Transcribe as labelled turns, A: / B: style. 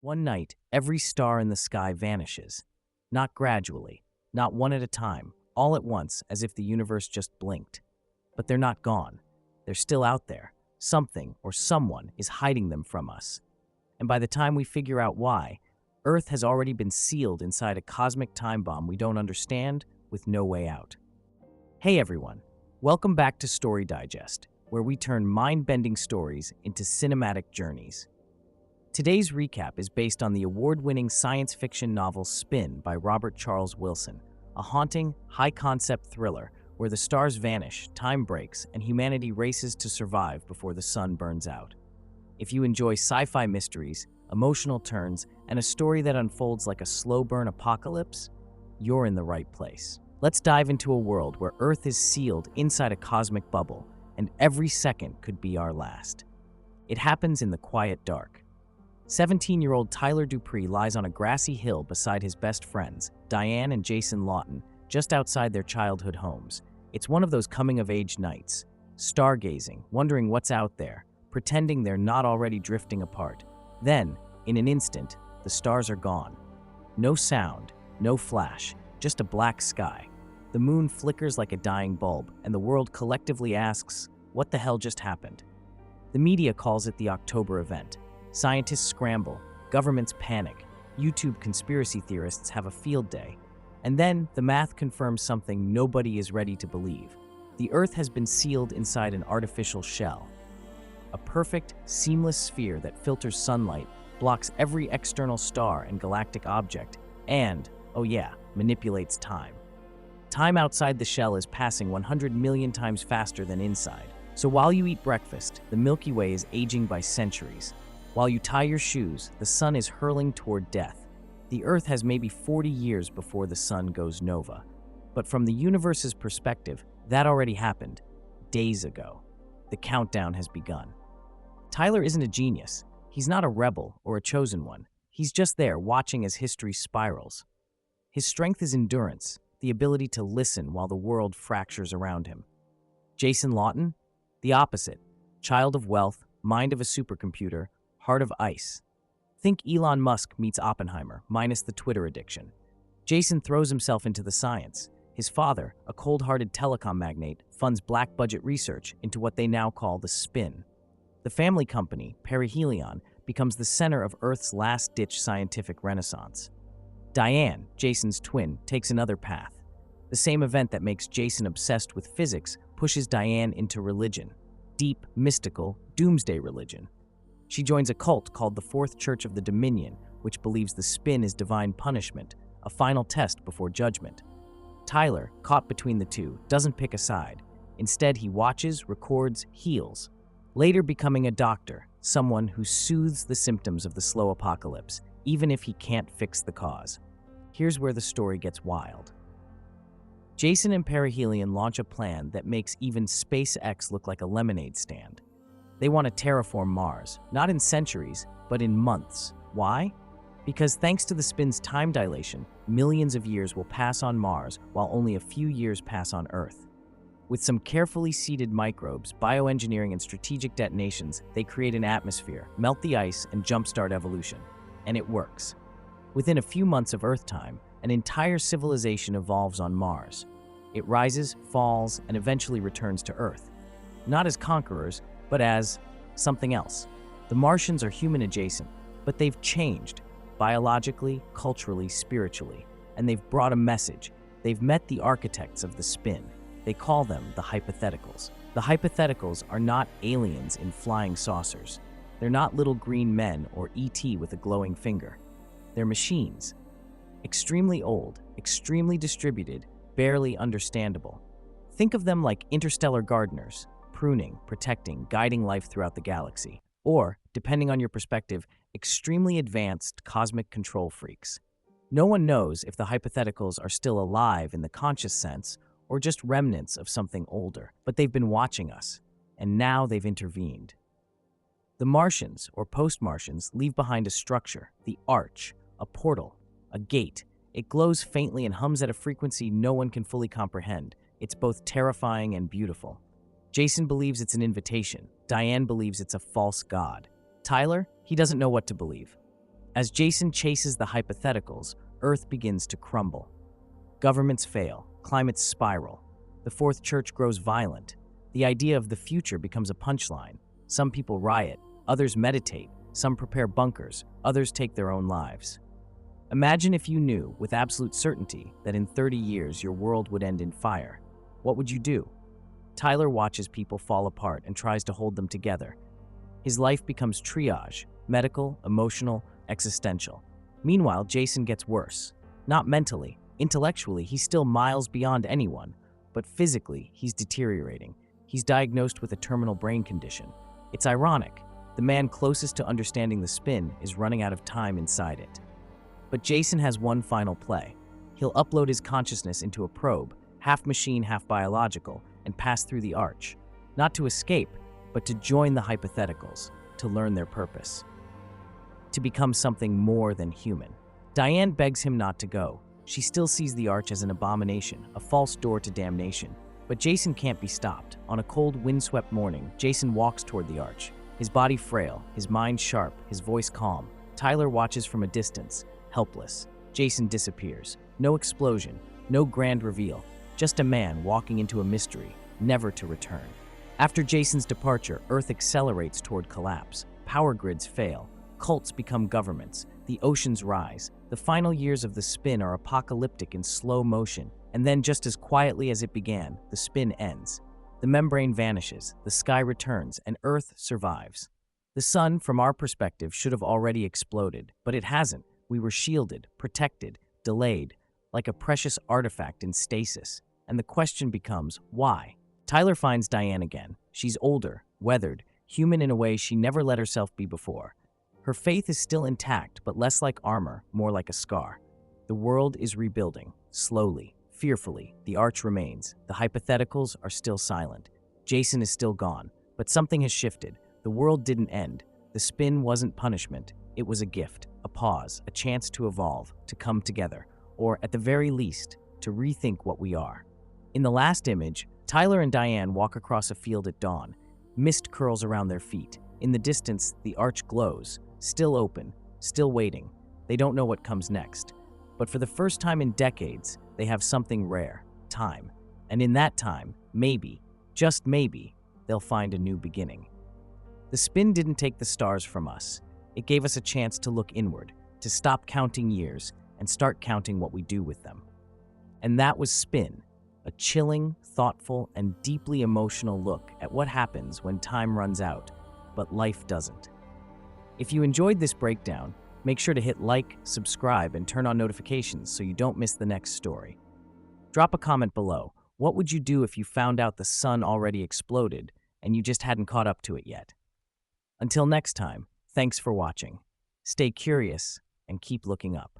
A: One night, every star in the sky vanishes. Not gradually, not one at a time, all at once, as if the universe just blinked. But they're not gone. They're still out there. Something or someone is hiding them from us. And by the time we figure out why, Earth has already been sealed inside a cosmic time bomb we don't understand, with no way out. Hey everyone, welcome back to Story Digest, where we turn mind-bending stories into cinematic journeys. Today's recap is based on the award-winning science fiction novel Spin by Robert Charles Wilson, a haunting, high-concept thriller where the stars vanish, time breaks, and humanity races to survive before the sun burns out. If you enjoy sci-fi mysteries, emotional turns, and a story that unfolds like a slow-burn apocalypse, you're in the right place. Let's dive into a world where Earth is sealed inside a cosmic bubble, and every second could be our last. It happens in the quiet dark. 17-year-old Tyler Dupree lies on a grassy hill beside his best friends, Diane and Jason Lawton, just outside their childhood homes. It's one of those coming-of-age nights, stargazing, wondering what's out there, pretending they're not already drifting apart. Then, in an instant, the stars are gone. No sound, no flash, just a black sky. The moon flickers like a dying bulb, and the world collectively asks, what the hell just happened? The media calls it the October event. Scientists scramble, governments panic, YouTube conspiracy theorists have a field day. And then the math confirms something nobody is ready to believe. The Earth has been sealed inside an artificial shell. A perfect, seamless sphere that filters sunlight, blocks every external star and galactic object, and, oh yeah, manipulates time. Time outside the shell is passing 100 million times faster than inside. So while you eat breakfast, the Milky Way is aging by centuries. While you tie your shoes, the sun is hurling toward death. The Earth has maybe 40 years before the sun goes nova. But from the universe's perspective, that already happened days ago. The countdown has begun. Tyler isn't a genius. He's not a rebel or a chosen one. He's just there watching as history spirals. His strength is endurance, the ability to listen while the world fractures around him. Jason Lawton? The opposite. Child of wealth, mind of a supercomputer, heart of ice. Think Elon Musk meets Oppenheimer, minus the Twitter addiction. Jason throws himself into the science. His father, a cold-hearted telecom magnate, funds black-budget research into what they now call the spin. The family company, Perihelion, becomes the center of Earth's last-ditch scientific renaissance. Diane, Jason's twin, takes another path. The same event that makes Jason obsessed with physics pushes Diane into religion. Deep, mystical, doomsday religion. She joins a cult called the Fourth Church of the Dominion, which believes the spin is divine punishment, a final test before judgment. Tyler, caught between the two, doesn't pick a side. Instead, he watches, records, heals. Later becoming a doctor, someone who soothes the symptoms of the slow apocalypse, even if he can't fix the cause. Here's where the story gets wild. Jason and Perihelion launch a plan that makes even SpaceX look like a lemonade stand. They want to terraform Mars, not in centuries, but in months. Why? Because thanks to the spin's time dilation, millions of years will pass on Mars while only a few years pass on Earth. With some carefully seeded microbes, bioengineering, and strategic detonations, they create an atmosphere, melt the ice, and jumpstart evolution. And it works. Within a few months of Earth time, an entire civilization evolves on Mars. It rises, falls, and eventually returns to Earth. Not as conquerors, but as something else. The Martians are human adjacent, but they've changed, biologically, culturally, spiritually, and they've brought a message. They've met the architects of the spin. They call them the hypotheticals. The hypotheticals are not aliens in flying saucers. They're not little green men or ET with a glowing finger. They're machines. Extremely old, extremely distributed, barely understandable. Think of them like interstellar gardeners, pruning, protecting, guiding life throughout the galaxy. Or, depending on your perspective, extremely advanced cosmic control freaks. No one knows if the hypotheticals are still alive in the conscious sense or just remnants of something older, but they've been watching us, and now they've intervened. The Martians, or post-Martians, leave behind a structure, the arch, a portal, a gate. It glows faintly and hums at a frequency no one can fully comprehend. It's both terrifying and beautiful. Jason believes it's an invitation. Diane believes it's a false god. Tyler, he doesn't know what to believe. As Jason chases the hypotheticals, Earth begins to crumble. Governments fail, climates spiral. The Fourth Church grows violent. The idea of the future becomes a punchline. Some people riot, others meditate, some prepare bunkers, others take their own lives. Imagine if you knew, with absolute certainty, that in 30 years your world would end in fire. What would you do? Tyler watches people fall apart and tries to hold them together. His life becomes triage, medical, emotional, existential. Meanwhile, Jason gets worse. Not mentally. Intellectually, he's still miles beyond anyone. But physically, he's deteriorating. He's diagnosed with a terminal brain condition. It's ironic. The man closest to understanding the spin is running out of time inside it. But Jason has one final play. He'll upload his consciousness into a probe, half machine, half biological, and pass through the arch. Not to escape, but to join the hypotheticals, to learn their purpose. To become something more than human. Diane begs him not to go. She still sees the arch as an abomination, a false door to damnation. But Jason can't be stopped. On a cold, windswept morning, Jason walks toward the arch. His body frail, his mind sharp, his voice calm. Tyler watches from a distance, helpless. Jason disappears. No explosion, no grand reveal. Just a man walking into a mystery, never to return. After Jason's departure, Earth accelerates toward collapse. Power grids fail. Cults become governments. The oceans rise. The final years of the spin are apocalyptic in slow motion. And then, just as quietly as it began, the spin ends. The membrane vanishes, the sky returns, and Earth survives. The sun, from our perspective, should have already exploded, but it hasn't. We were shielded, protected, delayed, like a precious artifact in stasis. And the question becomes, why? Tyler finds Diane again. She's older, weathered, human in a way she never let herself be before. Her faith is still intact, but less like armor, more like a scar. The world is rebuilding, slowly, fearfully. The arch remains. The hypotheticals are still silent. Jason is still gone, but something has shifted. The world didn't end. The spin wasn't punishment. It was a gift, a pause, a chance to evolve, to come together, or at the very least, to rethink what we are. In the last image, Tyler and Diane walk across a field at dawn. Mist curls around their feet. In the distance, the arch glows, still open, still waiting. They don't know what comes next. But for the first time in decades, they have something rare, time. And in that time, maybe, just maybe, they'll find a new beginning. The spin didn't take the stars from us. It gave us a chance to look inward, to stop counting years and start counting what we do with them. And that was Spin, a chilling, thoughtful, and deeply emotional look at what happens when time runs out, but life doesn't. If you enjoyed this breakdown, make sure to hit like, subscribe, and turn on notifications so you don't miss the next story. Drop a comment below. What would you do if you found out the sun already exploded and you just hadn't caught up to it yet? Until next time, thanks for watching. Stay curious and keep looking up.